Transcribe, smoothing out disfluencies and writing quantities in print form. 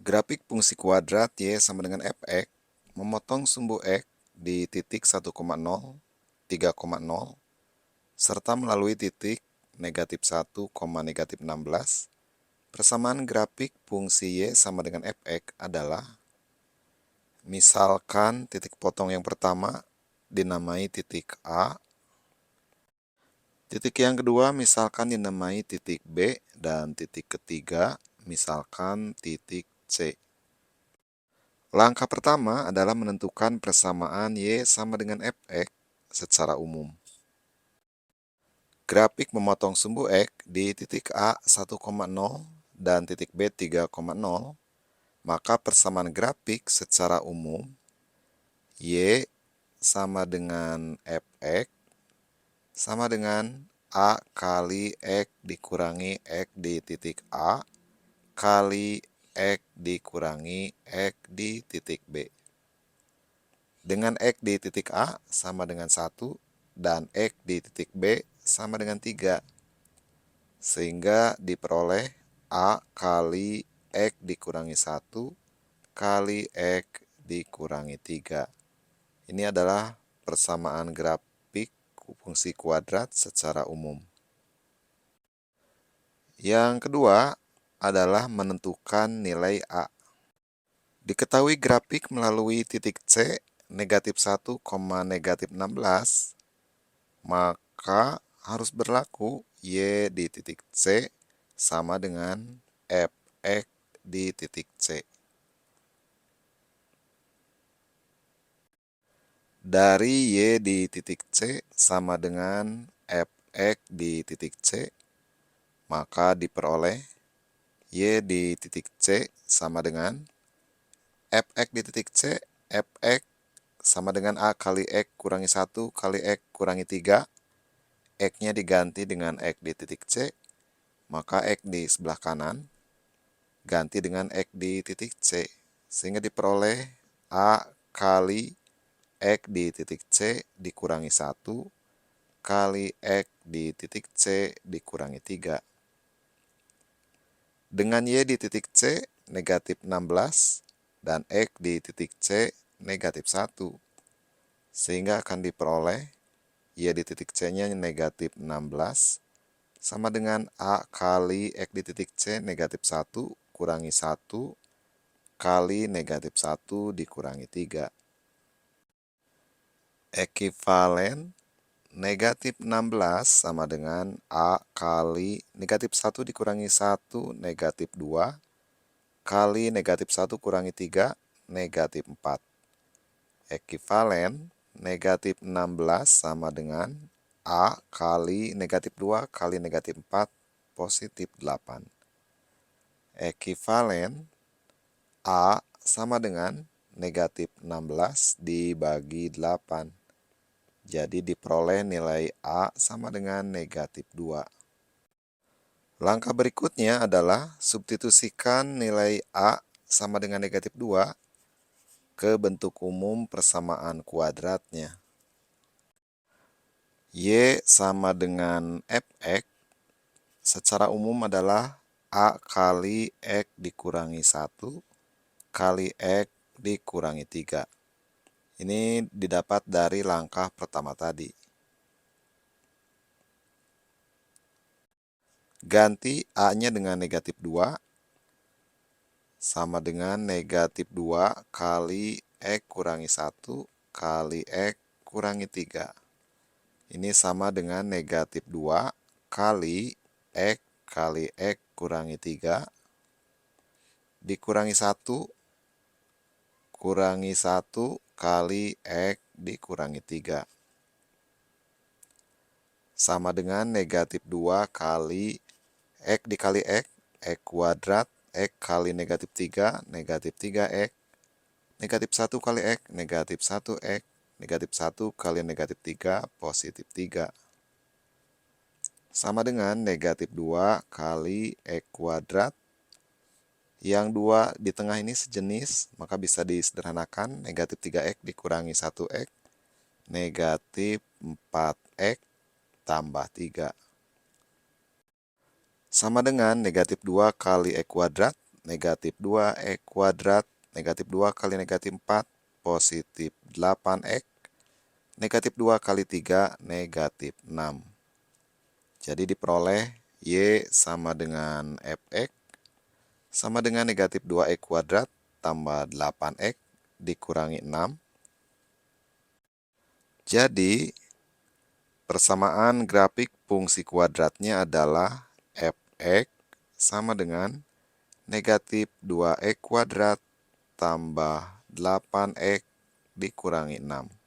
Grafik fungsi kuadrat Y sama dengan fx memotong sumbu X di titik 1,0, 3,0, serta melalui titik negatif 1, negatif 16. Persamaan grafik fungsi Y sama dengan fx adalah, misalkan titik potong yang pertama dinamai titik A, titik yang kedua misalkan dinamai titik B, dan titik ketiga misalkan titik C. Langkah pertama adalah menentukan persamaan Y sama dengan fx secara umum. Grafik memotong sumbu X di titik A 1,0 dan titik B 3,0, maka persamaan grafik secara umum Y sama dengan fx sama dengan A kali X dikurangi X di titik A kali X dikurangi X di titik B. Dengan X di titik A sama dengan 1 dan X di titik B sama dengan 3. Sehingga diperoleh A kali X dikurangi 1 kali X dikurangi 3. Ini adalah persamaan grafik fungsi kuadrat secara umum. Yang kedua adalah menentukan nilai A. Diketahui grafik melalui titik C negatif 1, negatif 16, maka harus berlaku Y di titik C sama dengan fx di titik C. Dari Y di titik C sama dengan fx di titik C, maka diperoleh Y di titik C sama dengan fx di titik C, fx sama dengan A kali X kurangi 1 kali X kurangi 3. X-nya diganti dengan X di titik C, maka X di sebelah kanan ganti dengan X di titik C. Sehingga diperoleh A kali X di titik C dikurangi 1 kali X di titik C dikurangi 3. Dengan Y di titik C negatif 16 dan X di titik C negatif 1. Sehingga akan diperoleh Y di titik C-nya negatif 16 sama dengan A kali X di titik C negatif 1 kurangi 1 kali negatif 1 dikurangi 3. Ekivalen negatif 16 sama dengan A kali negatif 1 dikurangi 1 negatif 2 kali negatif 1 kurangi 3 negatif 4. Ekivalen negatif 16 sama dengan A kali negatif 2 kali negatif 4 positif 8. Ekivalen A sama dengan negatif 16 dibagi 8. Jadi diperoleh nilai A sama dengan negatif 2. Langkah berikutnya adalah substitusikan nilai A sama dengan negatif 2 ke bentuk umum persamaan kuadratnya. Y sama dengan fx secara umum adalah A kali X dikurangi 1 kali X dikurangi 3. Ini didapat dari langkah pertama tadi. Ganti A-nya dengan negatif 2 sama dengan negatif 2 kali X kurangi 1 kali X kurangi 3. Ini sama dengan negatif 2 kali X kali X kurangi 3 dikurangi 1 kurangi 1 kali X dikurangi 3. Sama dengan negatif 2 kali X dikali X, X kuadrat, X kali negatif 3, negatif 3X, negatif 1 kali X, negatif 1X, negatif 1 kali negatif 3, positif 3. Sama dengan negatif 2 kali X kuadrat. Yang 2 di tengah ini sejenis, maka bisa disederhanakan. Negatif 3X dikurangi 1X, negatif 4X tambah 3. Sama dengan negatif 2 kali X kuadrat negatif 2x kuadrat, negatif 2 kali negatif 4, positif 8x, negatif 2 kali 3, negatif 6. Jadi diperoleh Y sama dengan Fx sama dengan negatif 2x kuadrat tambah 8x dikurangi 6. Jadi, persamaan grafik fungsi kuadratnya adalah Fx sama dengan negatif 2x kuadrat tambah 8x dikurangi 6.